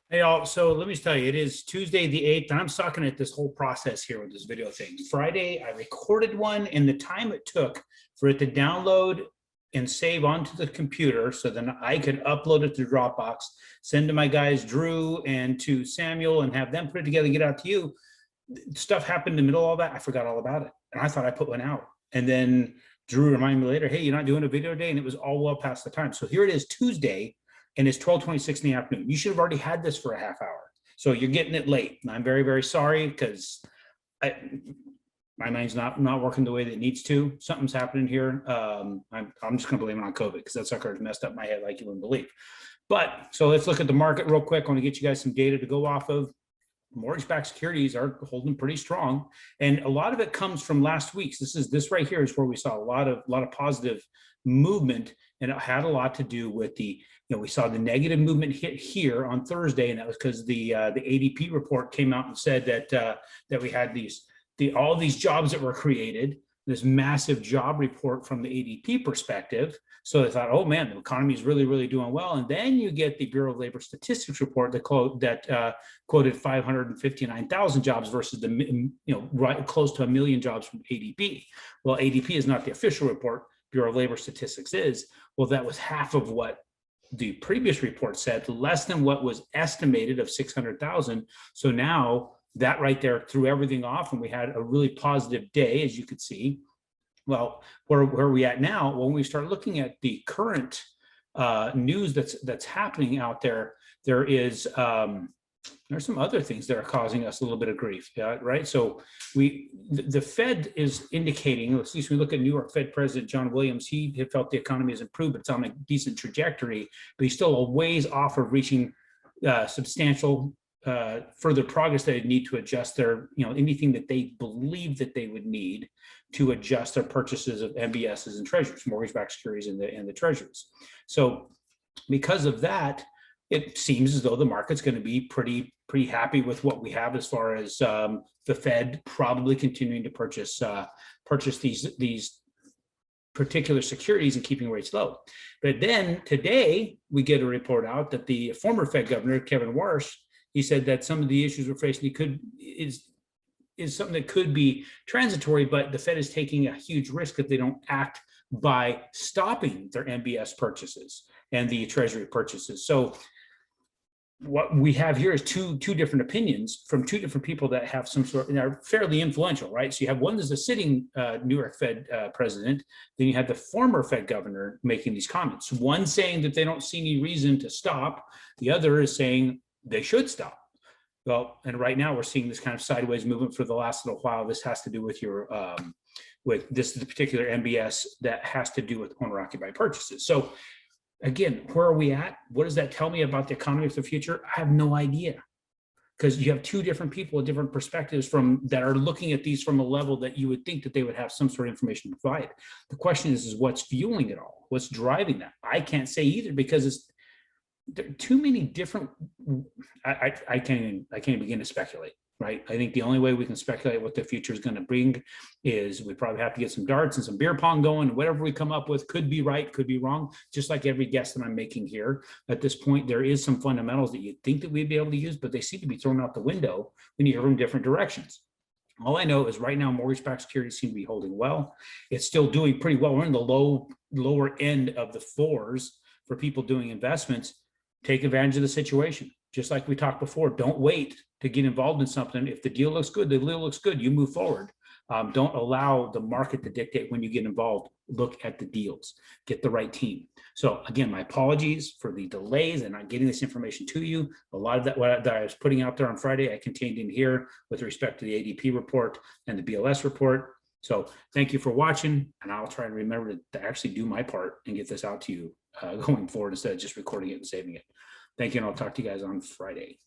Hey, all. So let me just tell you, it is Tuesday the 8th, and I'm sucking at this whole process here with this video thing. Friday, I recorded one, and the time it took for it to download and save onto the computer so then I could upload it to Dropbox, send to my guys, Drew and to Samuel, and have them put it together and get out to you. Stuff happened in the middle of all that. I forgot all about it. And I thought I put one out. And then Drew reminded me later, hey, you're not doing a video today. And it was all well past the time. So here it is Tuesday, and it's 12:26 in the afternoon. You should have already had this for a half hour. So you're getting it late. And I'm very, very sorry because my mind's not working the way that it needs to. Something's happening here. I'm just going to blame it on COVID because that sucker has messed up my head like you wouldn't believe. But so let's look at the market real quick. I want to get you guys some data to go off of. Mortgage-backed securities are holding pretty strong, and a lot of it comes from last week's. This right here is where we saw a lot of positive movement, and it had a lot to do with we saw the negative movement hit here on Thursday, and that was because the ADP report came out and said that we had all these jobs that were created, this massive job report from the ADP perspective. So they thought, oh man, the economy is really, really doing well. And then you get the Bureau of Labor Statistics report that quoted 559,000 jobs versus right close to 1 million jobs from ADP. Well, ADP is not the official report. Bureau of Labor Statistics is. Well, that was half of what the previous report said, less than what was estimated of 600,000. So now that right there threw everything off, and we had a really positive day, as you could see. Well, where are we at now? When we start looking at the current news that's happening out there, there's some other things that are causing us a little bit of grief, right? So the Fed is indicating, at least we look at New York Fed President John Williams, he felt the economy has improved, but it's on a decent trajectory, but he's still a ways off of reaching substantial further progress. They need to adjust their, anything that they believe that they would need to adjust their purchases of MBSs and treasuries, mortgage-backed securities, and the treasuries. So because of that, it seems as though the market's going to be pretty happy with what we have as far as the Fed probably continuing to purchase these particular securities and keeping rates low. But then today we get a report out that the former Fed governor, Kevin Warsh, he said that some of the issues we're facing is something that could be transitory, but the Fed is taking a huge risk if they don't act by stopping their MBS purchases and the Treasury purchases. So what we have here is two different opinions from two different people that have some sort, and are fairly influential, right? So you have one that's a sitting New York Fed president, then you have the former Fed governor making these comments. One saying that they don't see any reason to stop, the other is saying they should stop. Well, and right now we're seeing this kind of sideways movement for the last little while. This has to do with with the particular MBS that has to do with owner-occupied purchases. So again, where are we at? What does that tell me about the economy of the future? I have no idea, because you have two different people with different perspectives that are looking at these from a level that you would think that they would have some sort of information to provide. The question is what's fueling it all? What's driving that? I can't say either, because there are too many different. I can't even begin to speculate. Right. I think the only way we can speculate what the future is going to bring is we probably have to get some darts and some beer pong going. Whatever we come up with could be right, could be wrong. Just like every guess that I'm making here at this point, there is some fundamentals that you'd think that we'd be able to use, but they seem to be thrown out the window when you hear from different directions. All I know is right now, mortgage-backed securities seem to be holding well. It's still doing pretty well. We're in the lower end of the fours for people doing investments. Take advantage of the situation. Just like we talked before, don't wait to get involved in something. If the deal looks good, the deal looks good, you move forward. Don't allow the market to dictate when you get involved. Look at the deals, get the right team. So again, my apologies for the delays and not getting this information to you. A lot of that I was putting out there on Friday, I contained in here with respect to the ADP report and the BLS report. So thank you for watching, and I'll try and remember to actually do my part and get this out to you going forward instead of just recording it and saving it. Thank you, and I'll talk to you guys on Friday.